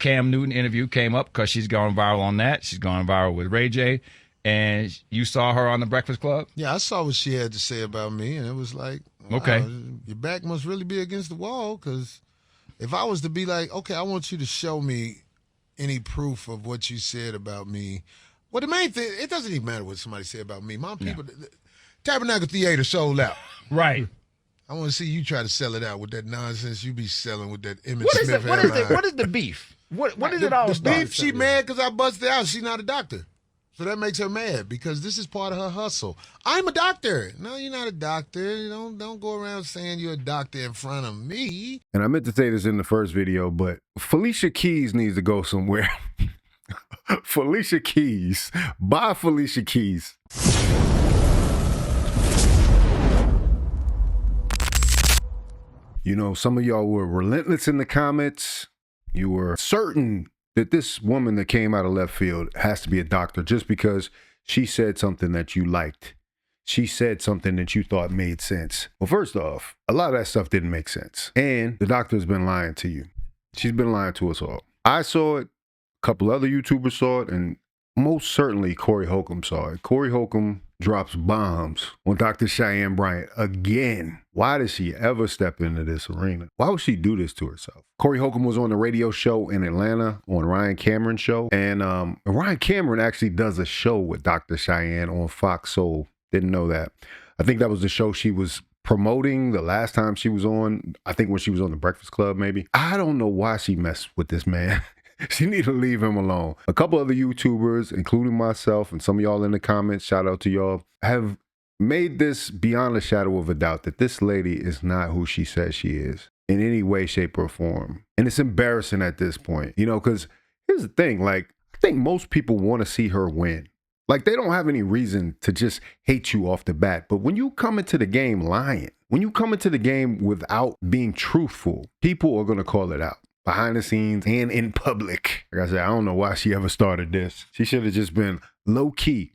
Cam Newton interview came up because she's gone viral on that. She's gone viral with Ray J. And you saw her on The Breakfast Club? Yeah, I saw what she had to say about me, and it was like, wow, okay, your back must really be against the wall, because if I was to be like, okay, I want you to show me any proof of what you said about me. Well, the main thing, it doesn't even matter what somebody said about me. My people, Tabernacle Theater sold out. Right. I want to see you try to sell it out with that nonsense you be selling with that Emmett What Smith. what is the beef? What is it all The start? beef, she mad because I busted out. She's not a doctor. So that makes her mad because this is part of her hustle. I'm a doctor. No, you're not a doctor. You don't go around saying you're a doctor in front of me. And I meant to say this in the first video, but Felicia Keys needs to go somewhere. Felicia Keys. Bye, Felicia Keys. You know, some of y'all were relentless in the comments. You were certain that this woman that came out of left field has to be a doctor just because she said something that you liked. She said something that you thought made sense. Well, first off, a lot of that stuff didn't make sense. And the doctor's been lying to you. She's been lying to us all. I saw it. A couple other YouTubers saw it. And most certainly Corey Holcomb saw it. Corey Holcomb drops bombs on Dr. Cheyenne Bryant again. Why did she ever step into this arena? Why would she do this to herself? Corey Holcomb was on the radio show in Atlanta on Ryan Cameron's show. And Ryan Cameron actually does a show with Dr. Cheyenne on Fox Soul. Didn't know that. I think that was the show she was promoting the last time she was on. I think when she was on The Breakfast Club, maybe. I don't know why she messed with this man. She need to leave him alone. A couple other YouTubers, including myself and some of y'all in the comments, shout out to y'all, have made this beyond a shadow of a doubt that this lady is not who she says she is in any way, shape, or form. And it's embarrassing at this point, you know, because here's the thing, like, I think most people want to see her win. Like, they don't have any reason to just hate you off the bat. But when you come into the game lying, when you come into the game without being truthful, people are going to call it out. Behind the scenes and in public. Like I said, I don't know why she ever started this. She should have just been low key.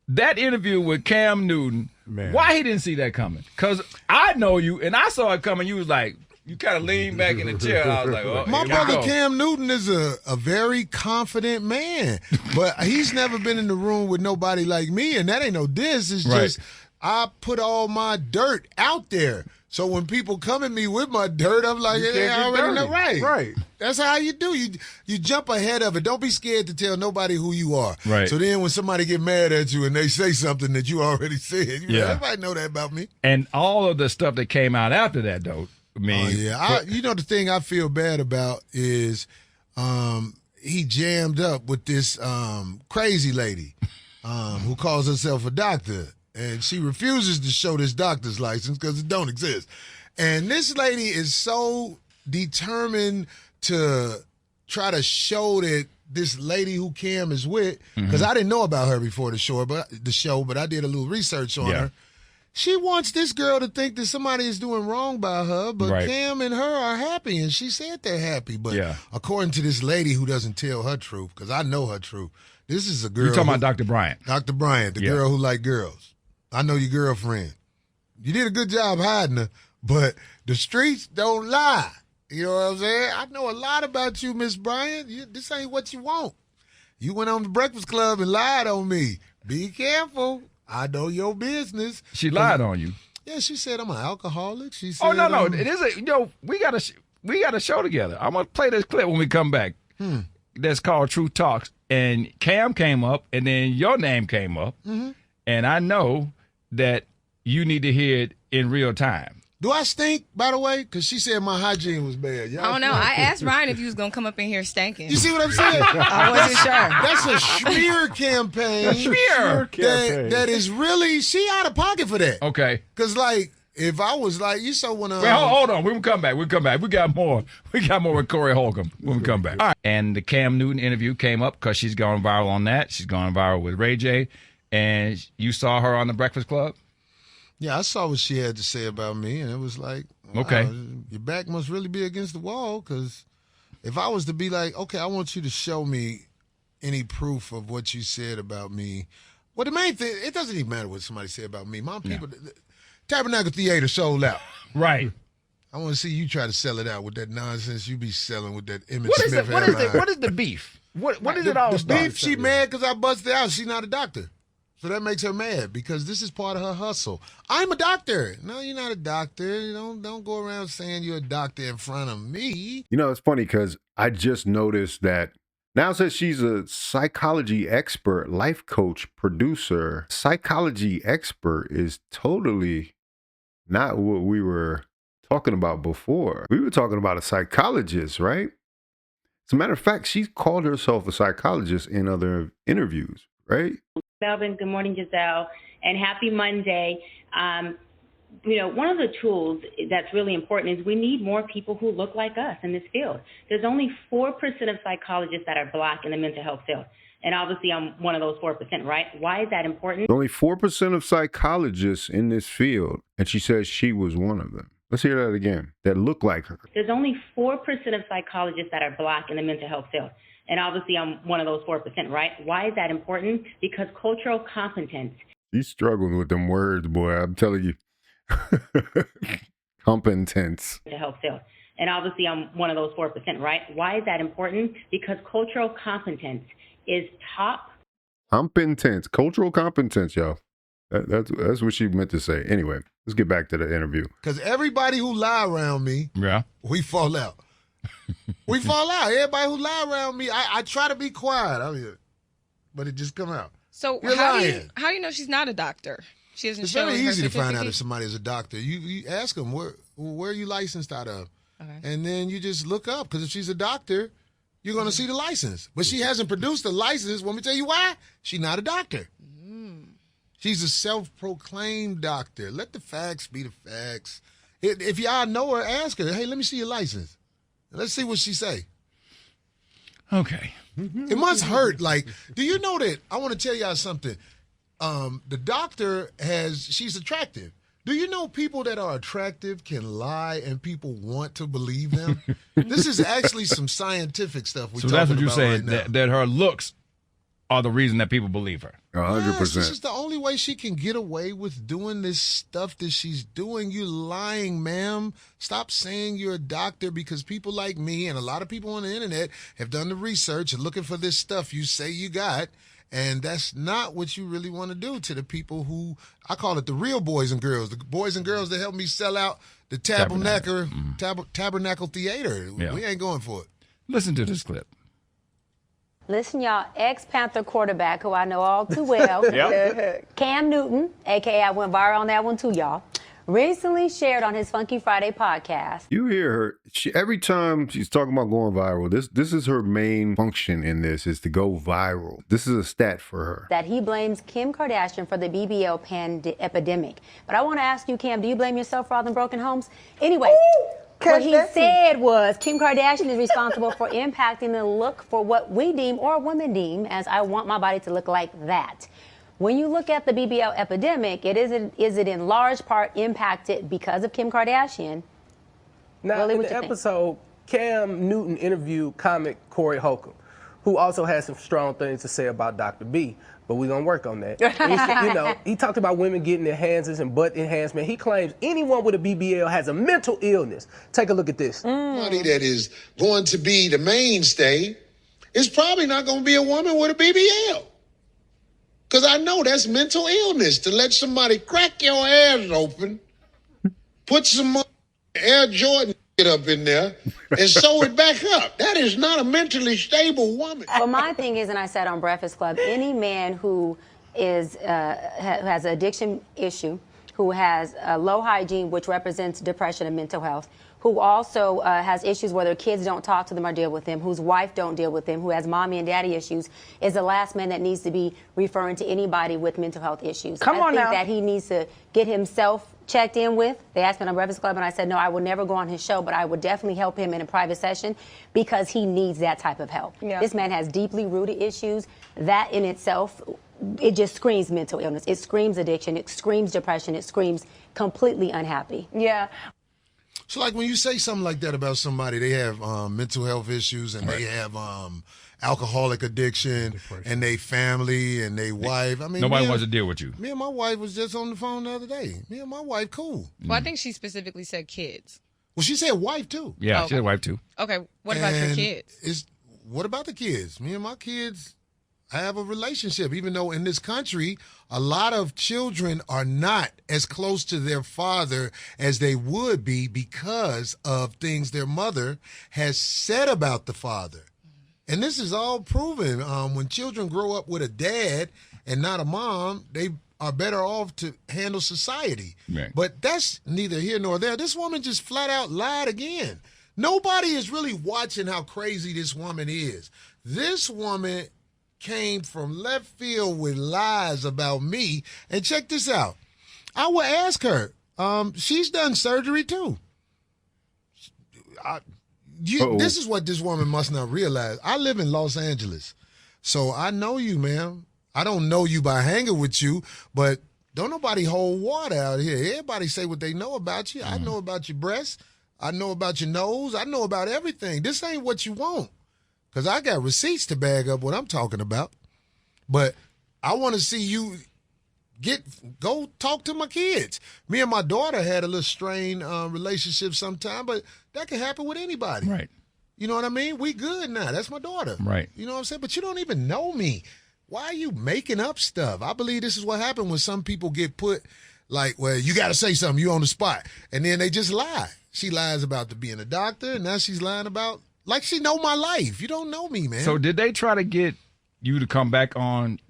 That interview with Cam Newton, man. Why he didn't see that coming? Because I know you, and I saw it coming. You was like, you kind of leaned back in the chair. I was like, oh, my brother Cam Newton is a very confident man, but he's never been in the room with nobody like me, and that ain't no diss. It's just I put all my dirt out there. So when people come at me with my dirt, I'm like, yeah, I already know. Right. That's how you do. You jump ahead of it. Don't be scared to tell nobody who you are. Right. So then when somebody get mad at you and they say something that you already said, everybody know that about me. And all of the stuff that came out after that, though. You know, the thing I feel bad about is he jammed up with this crazy lady who calls herself a doctor. And she refuses to show this doctor's license because it don't exist. And this lady is so determined to try to show that this lady who Cam is with, because I didn't know about her before the show, but I did a little research on her. She wants this girl to think that somebody is doing wrong by her, but Cam and her are happy, and she said they're happy. But according to this lady who doesn't tell her truth, because I know her truth, this is a girl. You're talking about Dr. Bryant. Dr. Bryant, the girl who like girls. I know your girlfriend. You did a good job hiding her, but the streets don't lie. You know what I'm saying? I know a lot about you, Miss Bryant. This ain't what you want. You went on The Breakfast Club and lied on me. Be careful. I know your business. She lied on you. Yeah, she said I'm an alcoholic. She said, oh no, it is we got a show together. I'm gonna play this clip when we come back. That's called True Talks, and Cam came up, and then your name came up, and I know that you need to hear it in real time. Do I stink, by the way? Because she said my hygiene was bad. I don't know. I asked Ryan if you was going to come up in here stinking. You see what I'm saying? I wasn't sure. That's a smear campaign. That is really, she out of pocket for that. Okay. Because, like, if I was like, you saw when Wait, hold on. We'll come back. We got more. We got more with Corey Holcomb when we come back. All right. And the Cam Newton interview came up because she's gone viral on that. She's gone viral with Ray J. And you saw her on The Breakfast Club? Yeah, I saw what she had to say about me, and it was like, wow, your back must really be against the wall, because if I was to be like, okay, I want you to show me any proof of what you said about me. Well, the main thing, it doesn't even matter what somebody said about me. My people, Tabernacle Theater sold out. Right. I want to see you try to sell it out with that nonsense you be selling with that Emmett What is Smith it? What is the beef? What is it all The start? beef, she mad because I busted out. She's not a doctor. So that makes her mad because this is part of her hustle. I'm a doctor. No, you're not a doctor. You don't go around saying you're a doctor in front of me. You know, it's funny because I just noticed that now it says she's a psychology expert, life coach, producer. Psychology expert is totally not what we were talking about before. We were talking about a psychologist, right? As a matter of fact, she's called herself a psychologist in other interviews, right? Melvin, good morning, Giselle, and happy Monday. One of the tools that's really important is we need more people who look like us in this field. There's only 4% of psychologists that are Black in the mental health field. And obviously, I'm one of those 4%, right? Why is that important? Only 4% of psychologists in this field, and she says she was one of them. Let's hear that again, that look like her. There's only 4% of psychologists that are Black in the mental health field. And obviously, I'm one of those 4%, right? Why is that important? Because cultural competence. He's struggling with them words, boy. I'm telling you. Competence. The health field. And obviously, I'm one of those 4%, right? Why is that important? Because cultural competence is top. Competence. Cultural competence, y'all. That's what she meant to say. Anyway, let's get back to the interview. Because everybody who lie around me, we fall out. We fall out. Everybody who lie around me, I try to be quiet, but it just come out. So You're how lying. do you know she's not a doctor? She isn't. It's showing very her easy to find out certificate? if somebody is a doctor. You ask them, where are you licensed out of? Okay. And then you just look up, because if she's a doctor, you're going to see the license. But she hasn't produced a license. Want me to tell you why? She's not a doctor. She's a self-proclaimed doctor. Let the facts be the facts. If y'all know her, ask her, hey, let me see your license. Let's see what she say. Okay. It must hurt. Like, do you know that? I want to tell y'all something. The doctor she's attractive. Do you know people that are attractive can lie and people want to believe them? This is actually some scientific stuff we're So talking that's what you're about saying, right now. that her looks are the reason that people believe her. 100%. Yes, this is the only way she can get away with doing this stuff that she's doing. You lying, ma'am. Stop saying you're a doctor, because people like me and a lot of people on the internet have done the research and looking for this stuff you say you got. And that's not what you really want to do to the people who, I call it the real boys and girls, the boys and girls that help me sell out the Tabernacle Theater. Yeah. We ain't going for it. Listen to this clip. Listen, y'all, ex-Panther quarterback, who I know all too well, Cam Newton, a.k.a. I went viral on that one too, y'all, recently shared on his Funky Friday podcast. You hear her. Every time she's talking about going viral, this is her main function in this, is to go viral. This is a stat for her. That he blames Kim Kardashian for the BBL epidemic. But I want to ask you, Cam, do you blame yourself for all the broken homes? Anyway, what he said was Kim Kardashian is responsible for impacting the look for what we deem, or women deem, as I want my body to look like that. When you look at the BBL epidemic, is it in large part impacted because of Kim Kardashian? Now, Really, in what the you think? episode, Cam Newton interviewed comic Corey Holcomb, who also has some strong things to say about Dr. B, but we're going to work on that. He talked about women getting enhancers and butt enhancement. He claims anyone with a BBL has a mental illness. Take a look at this. Somebody that is going to be the mainstay is probably not going to be a woman with a BBL. Because I know that's mental illness, to let somebody crack your ass open, put some Air Jordan up in there, and sew it back up. That is not a mentally stable woman. Well, my thing is, and I said on Breakfast Club, any man who has an addiction issue, who has low hygiene, which represents depression and mental health, who also has issues where their kids don't talk to them or deal with them, whose wife don't deal with them, who has mommy and daddy issues, is the last man that needs to be referring to anybody with mental health issues. I think that he needs to get himself checked in with. They asked me on Breakfast Club, and I said, no, I would never go on his show, but I would definitely help him in a private session, because he needs that type of help. Yeah. This man has deeply rooted issues. That in itself, it just screams mental illness. It screams addiction. It screams depression. It screams completely unhappy. Yeah. So, like, when you say something like that about somebody, they have mental health issues, and they have alcoholic addiction, and they family, and they wife. I mean, Nobody wants to deal with you. Me and my wife was just on the phone the other day. Me and my wife, cool. Well, I think she specifically said kids. Well, she said wife, too. Yeah, Okay. she had a wife, too. Okay, what about your And kids? What about the kids? Me and my kids have a relationship, even though in this country, a lot of children are not as close to their father as they would be because of things their mother has said about the father. And this is all proven. When children grow up with a dad and not a mom, they are better off to handle society. Right. But that's neither here nor there. This woman just flat out lied again. Nobody is really watching how crazy this woman is. This woman came from left field with lies about me. And check this out. I will ask her. She's done surgery too. This is what this woman must not realize. I live in Los Angeles, so I know you, ma'am. I don't know you by hanging with you, but don't nobody hold water out here. Everybody say what they know about you. I know about your breasts. I know about your nose. I know about everything. This ain't what you want, because I got receipts to bag up what I'm talking about. But I want to see you go talk to my kids. Me and my daughter had a little strained relationship sometime, but that can happen with anybody. Right. You know what I mean? We good now. That's my daughter. Right. You know what I'm saying? But you don't even know me. Why are you making up stuff? I believe this is what happened when some people get put like, well, you got to say something. You on the spot. And then they just lie. She lies about being a doctor, and now she's lying about, like she know my life. You don't know me, man. So did they try to get you to come back on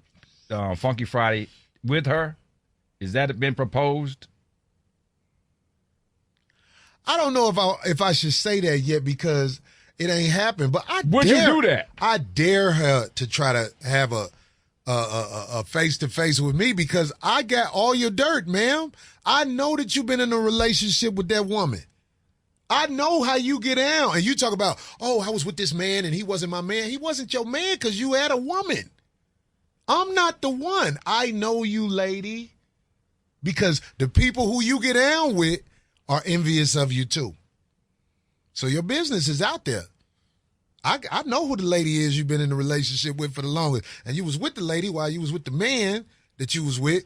Funky Friday with her? Is that been proposed? I don't know if I should say that yet because it ain't happened. But Would you do that? I dare her to try to have a face-to-face with me because I got all your dirt, ma'am. I know that you've been in a relationship with that woman. I know how you get down. And you talk about, oh, I was with this man and he wasn't my man. He wasn't your man because you had a woman. I'm not the one. I know you, lady, because the people who you get down with are envious of you too. So your business is out there. I know who the lady is you've been in a relationship with for the longest. And you was with the lady while you was with the man that you was with.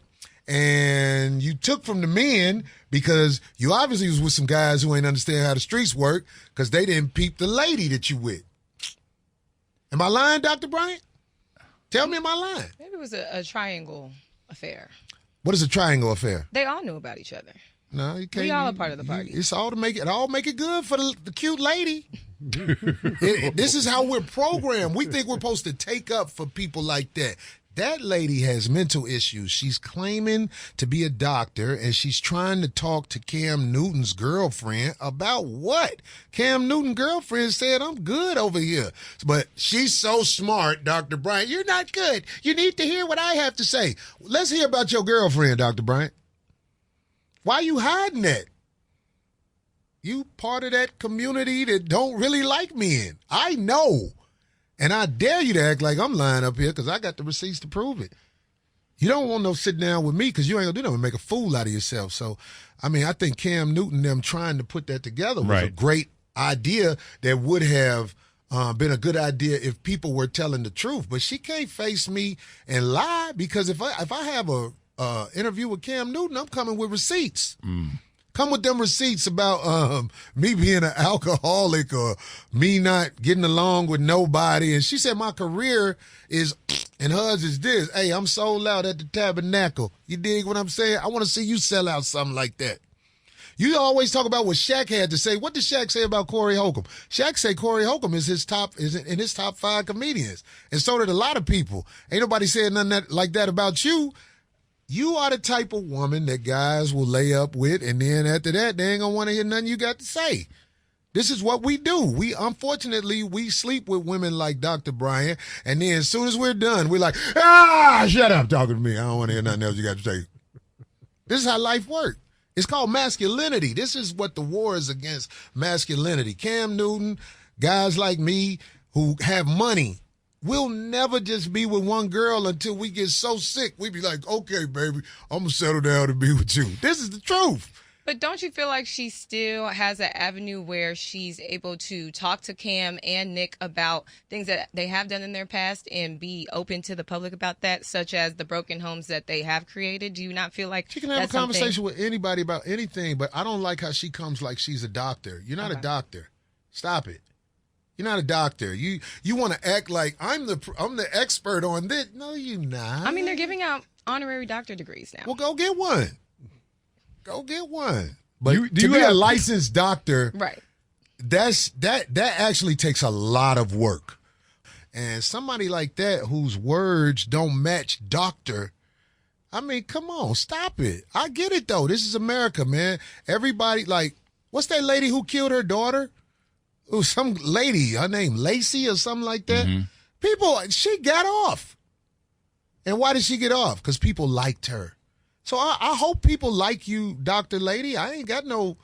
And you took from the men because you obviously was with some guys who ain't understand how the streets work because they didn't peep the lady that you with. Am I lying, Dr. Bryant? Tell me, am I lying? Maybe it was a triangle affair. What is a triangle affair? They all knew about each other. No, you can't. We all a part of the party. It's all to make it good for the cute lady. This is how we're programmed. We think we're supposed to take up for people like that. That lady has mental issues. She's claiming to be a doctor, and she's trying to talk to Cam Newton's girlfriend about what? Cam Newton's girlfriend said, I'm good over here. But she's so smart, Dr. Bryant. You're not good. You need to hear what I have to say. Let's hear about your girlfriend, Dr. Bryant. Why are you hiding that? You part of that community that don't really like men. I know. And I dare you to act like I'm lying up here because I got the receipts to prove it. You don't want no sit down with me because you ain't going to do nothing, make a fool out of yourself. So, I mean, I think Cam Newton, them trying to put that together was a great idea that would have been a good idea if people were telling the truth. But she can't face me and lie because if I have a interview with Cam Newton, I'm coming with receipts. Come with them receipts about me being an alcoholic or me not getting along with nobody. And she said my career is, and hers is this. Hey, I'm sold out at the Tabernacle. You dig what I'm saying? I want to see you sell out something like that. You always talk about what Shaq had to say. What did Shaq say about Corey Holcomb? Shaq said Corey Holcomb is in his top 5 comedians. And so did a lot of people. Ain't nobody saying nothing like that about you. You are the type of woman that guys will lay up with, and then after that, they ain't gonna want to hear nothing you got to say. This is what we do. Unfortunately, we sleep with women like Dr. Bryant, and then as soon as we're done, we're like, shut up talking to me. I don't want to hear nothing else you got to say. This is how life works. It's called masculinity. This is what the war is against, masculinity. Cam Newton, guys like me who have money, we'll never just be with one girl until we get so sick. We be like, okay, baby, I'm going to settle down and be with you. This is the truth. But don't you feel like she still has an avenue where she's able to talk to Cam and Nick about things that they have done in their past and be open to the public about that, such as the broken homes that they have created? Do you not feel like she can have a conversation with anybody about anything, but I don't like how she comes like she's a doctor. You're not a doctor. Stop it. You're not a doctor. You want to act like I'm the expert on this. No, you're not. I mean, they're giving out honorary doctor degrees now. Well, go get one. Go get one. But to be a licensed doctor, right? That actually takes a lot of work. And somebody like that whose words don't match doctor, I mean, come on, stop it. I get it though. This is America, man. Everybody, like, what's that lady who killed her daughter? It was some lady, her name Lacey or something like that. Mm-hmm. People, she got off. And why did she get off? Because people liked her. So I hope people like you, Dr. Lady. I ain't got no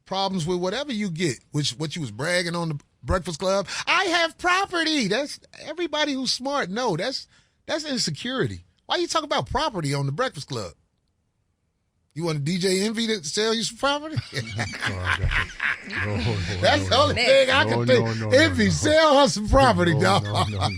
problems with whatever you get, what you was bragging on the Breakfast Club. I have property. That's everybody who's smart. No, that's insecurity. Why you talk about property on the Breakfast Club? You want DJ Envy to sell you some property? That's the only thing I can think. Envy, sell her some property, dog. No.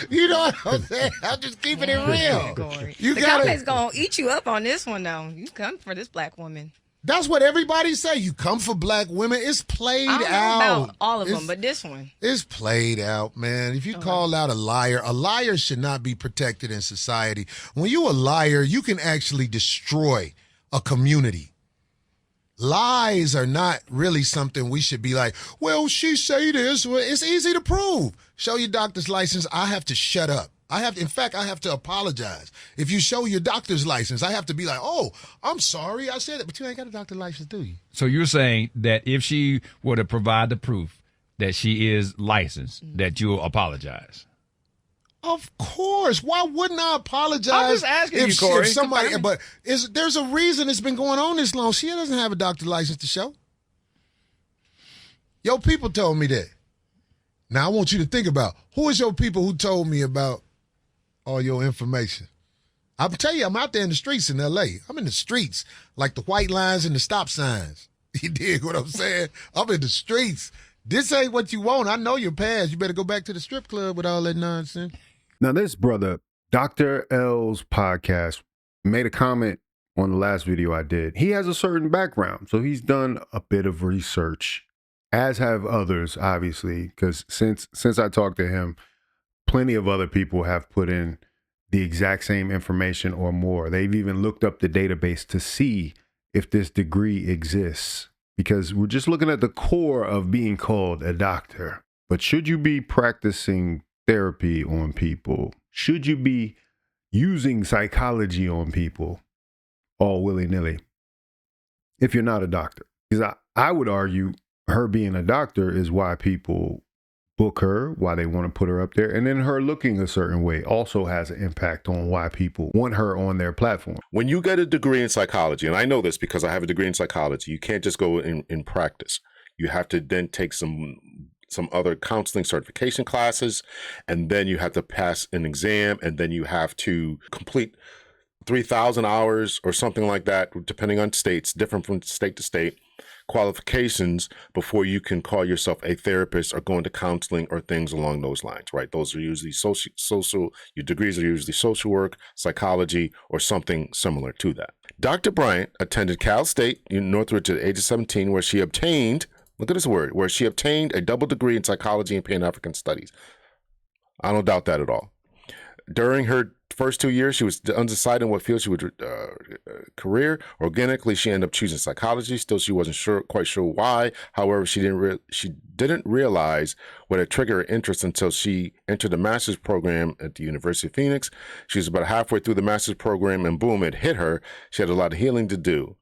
You know what I'm saying? I'm just keeping it real. The comments gonna eat you up on this one, though. You come for this black woman. That's what everybody say. You come for black women. It's played out. I don't know about all of them, but this one. It's played out, man. If you call out a liar should not be protected in society. When you a liar, you can actually destroy a community. Lies are not really something we should be like, well, she say this. Well, it's easy to prove. Show your doctor's license. I have to shut up. I have to apologize. If you show your doctor's license, I have to be like, oh, I'm sorry I said it, but you ain't got a doctor's license, do you? So you're saying that if she were to provide the proof that she is licensed, that you'll apologize? Of course. Why wouldn't I apologize? I'm just asking you, Corey. If somebody, but there's a reason it's been going on this long. She doesn't have a doctor's license to show. Your people told me that. Now I want you to think about who is your people who told me about all your information. I'll tell you, I'm out there in the streets in L.A. I'm in the streets, like the white lines and the stop signs. You dig what I'm saying? I'm in the streets. This ain't what you want. I know your past. You better go back to the strip club with all that nonsense. Now, this brother, Dr. L's podcast, made a comment on the last video I did. He has a certain background, so he's done a bit of research, as have others, obviously, because since I talked to him, plenty of other people have put in the exact same information or more. They've even looked up the database to see if this degree exists, because we're just looking at the core of being called a doctor. But should you be practicing therapy on people? Should you be using psychology on people all willy-nilly if you're not a doctor? Because I would argue her being a doctor is why people book her, why they want to put her up there, and then her looking a certain way also has an impact on why people want her on their platform. When you get a degree in psychology, and I know this because I have a degree in psychology, you can't just go in practice. You have to then take some other counseling certification classes, and then you have to pass an exam, and then you have to complete 3,000 hours or something like that, depending on states, different from state to state, qualifications before you can call yourself a therapist or go into counseling or things along those lines, right? Those are usually social, your degrees are usually social work, psychology, or something similar to that. Dr. Bryant attended Cal State in Northridge at the age of 17, where she obtained, look at this word, where she obtained a double degree in psychology and Pan-African studies. I don't doubt that at all. During her first 2 years, she was undecided in what field she would career. Organically, she ended up choosing psychology. Still, she wasn't quite sure why. However, she didn't realize what had triggered her interest until she entered the master's program at the University of Phoenix. She was about halfway through the master's program, and boom, it hit her. She had a lot of healing to do.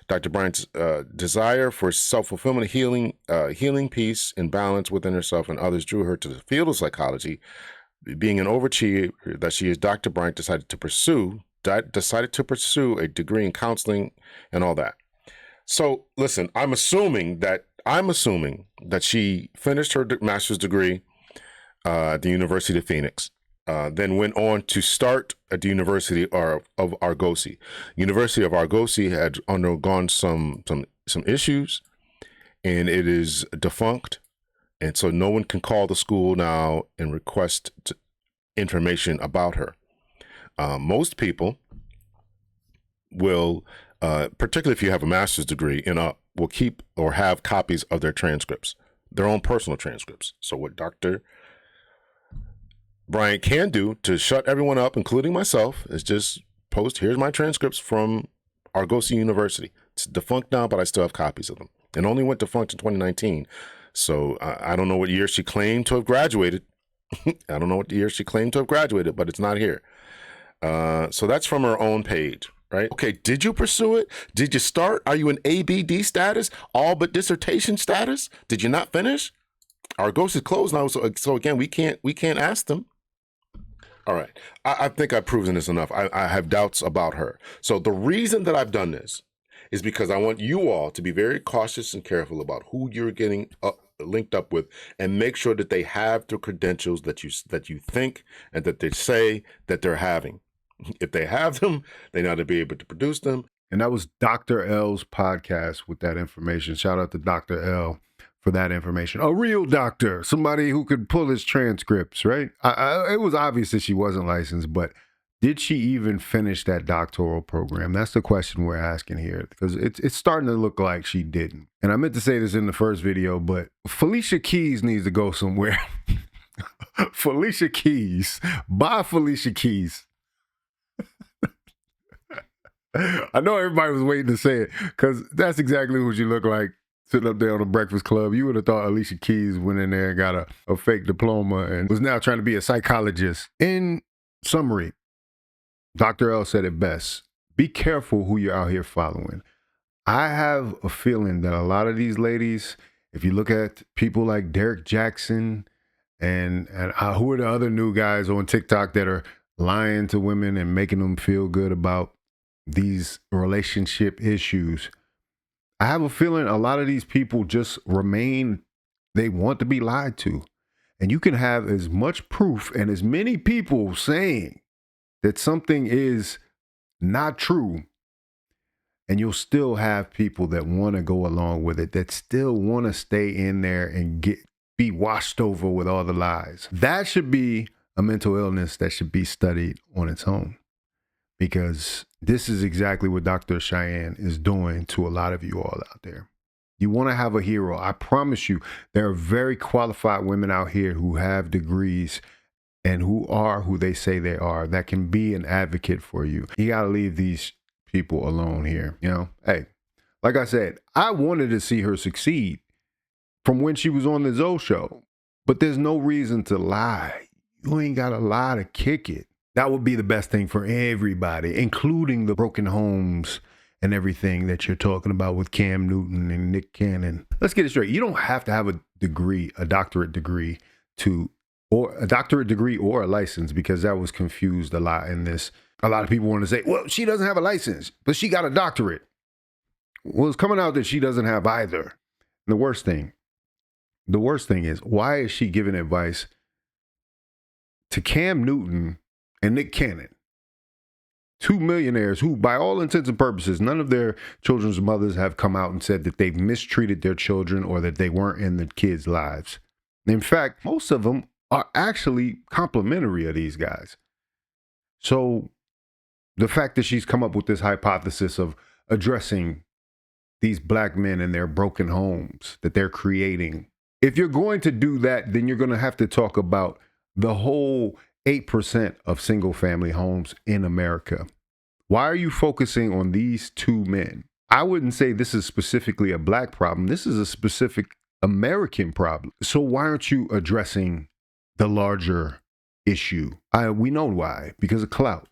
Dr. Bryant's desire for self-fulfillment, healing, peace, and balance within herself and others drew her to the field of psychology. Being an overachiever that she is, Dr. Bryant decided to pursue a degree in counseling and all that. So listen, I'm assuming that she finished her master's degree at the University of Phoenix. then went on to start at the University of Argosy. University of Argosy had undergone some issues, and it is defunct. And so no one can call the school now and request information about her. Most people will, particularly if you have a master's degree, will keep or have copies of their transcripts, their own personal transcripts. So what Dr. Bryant can do to shut everyone up, including myself, is just post, here's my transcripts from Argosy University. It's defunct now, but I still have copies of them. It only went defunct in 2019. So I don't know what year she claimed to have graduated. I don't know what year she claimed to have graduated, but it's not here. So that's from her own page, right? Okay, did you pursue it? Did you start? Are you in ABD status? All but dissertation status? Did you not finish? Argosy is closed now, so again, we can't ask them. All right, I think I've proven this enough. I have doubts about her. So the reason that I've done this is because I want you all to be very cautious and careful about who you're getting linked up with, and make sure that they have the credentials that you think and that they say that they're having. If they have them, they know to be able to produce them. And that was Dr. L's podcast with that information. Shout out to Dr. L for that information. A real doctor, somebody who could pull his transcripts, right? It was obvious that she wasn't licensed, but did she even finish that doctoral program? That's the question we're asking here, because it's starting to look like she didn't. And I meant to say this in the first video, but Felicia Keys needs to go somewhere. Felicia Keys. Bye, Felicia Keys. I know everybody was waiting to say it, because that's exactly what you look like sitting up there on the Breakfast Club. You would have thought Alicia Keys went in there and got a fake diploma and was now trying to be a psychologist. In summary, Dr. L said it best. Be careful who you're out here following. I have a feeling that a lot of these ladies, if you look at people like Derek Jackson and who are the other new guys on TikTok that are lying to women and making them feel good about these relationship issues, I have a feeling a lot of these people just they want to be lied to. And you can have as much proof and as many people saying that something is not true, and you'll still have people that want to go along with it, that still want to stay in there and be washed over with all the lies. That should be a mental illness that should be studied on its own, because this is exactly what Dr. Cheyenne is doing to a lot of you all out there. You want to have a hero. I promise you, there are very qualified women out here who have degrees and who are who they say they are, that can be an advocate for you. You got to leave these people alone here. You know, hey, like I said, I wanted to see her succeed from when she was on the Zoe show, but there's no reason to lie. You ain't got to lie to kick it. That would be the best thing for everybody, including the broken homes and everything that you're talking about with Cam Newton and Nick Cannon. Let's get it straight. You don't have to have a degree, a doctorate degree or a license, because that was confused a lot in this. A lot of people want to say, well, she doesn't have a license, but she got a doctorate. Well, it's coming out that she doesn't have either. And the worst thing is, why is she giving advice to Cam Newton and Nick Cannon, two millionaires who, by all intents and purposes, none of their children's mothers have come out and said that they've mistreated their children or that they weren't in the kids' lives. In fact, most of them are actually complimentary of these guys. So the fact that she's come up with this hypothesis of addressing these black men and their broken homes that they're creating, if you're going to do that, then you're going to have to talk about the whole 8% of single family homes in America. Why are you focusing on these two men? I wouldn't say this is specifically a black problem. This is a specific American problem. So why aren't you addressing the larger issue? We know why, because of clout.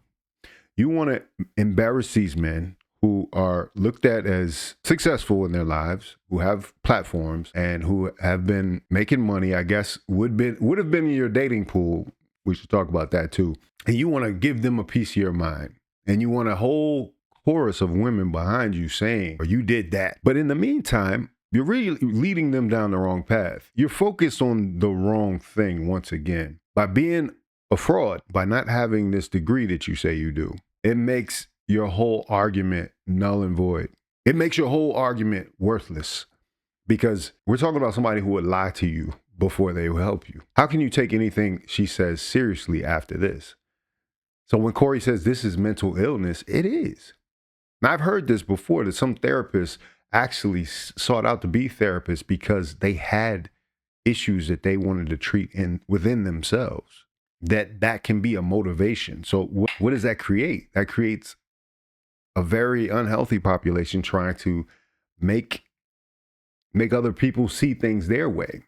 You want to embarrass these men who are looked at as successful in their lives, who have platforms and who have been making money, I guess would have been in your dating pool. We should talk about that too. And you want to give them a piece of your mind. And you want a whole chorus of women behind you saying, or you did that. But in the meantime, you're really leading them down the wrong path. You're focused on the wrong thing once again. By being a fraud by not having this degree that you say you do. It makes your whole argument null and void. It makes your whole argument worthless because we're talking about somebody who would lie to you before they will help you. How can you take anything she says seriously after this? So when Corey says this is mental illness, it is. Now, I've heard this before, that some therapists actually sought out to be therapists because they had issues that they wanted to treat within themselves. That can be a motivation. So what does that create? That creates a very unhealthy population trying to make other people see things their way.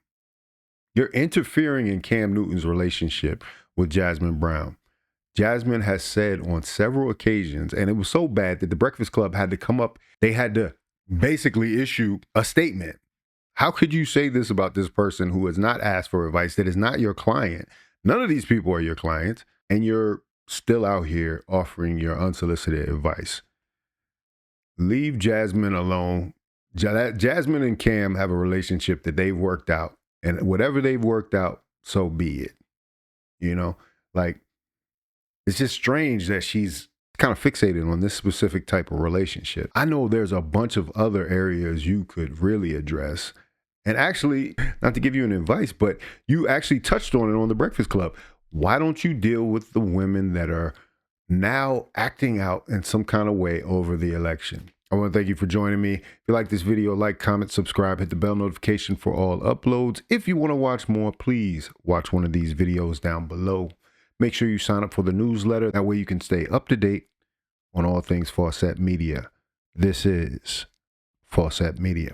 You're interfering in Cam Newton's relationship with Jasmine Brown. Jasmine has said on several occasions, and it was so bad that the Breakfast Club had to come up. They had to basically issue a statement. How could you say this about this person who has not asked for advice, that is not your client? None of these people are your clients, and you're still out here offering your unsolicited advice. Leave Jasmine alone. Jasmine and Cam have a relationship that they've worked out, and whatever they've worked out, so be it. You know, like, it's just strange that she's kind of fixated on this specific type of relationship. I know there's a bunch of other areas you could really address. And actually, not to give you an advice, but you actually touched on it on the Breakfast Club. Why don't you deal with the women that are now acting out in some kind of way over the election? I want to thank you for joining me. If you like this video, like, comment, subscribe, hit the bell notification for all uploads. If you want to watch more, please watch one of these videos down below. Make sure you sign up for the newsletter. That way you can stay up to date on all things Faucette Media. This is Faucette Media.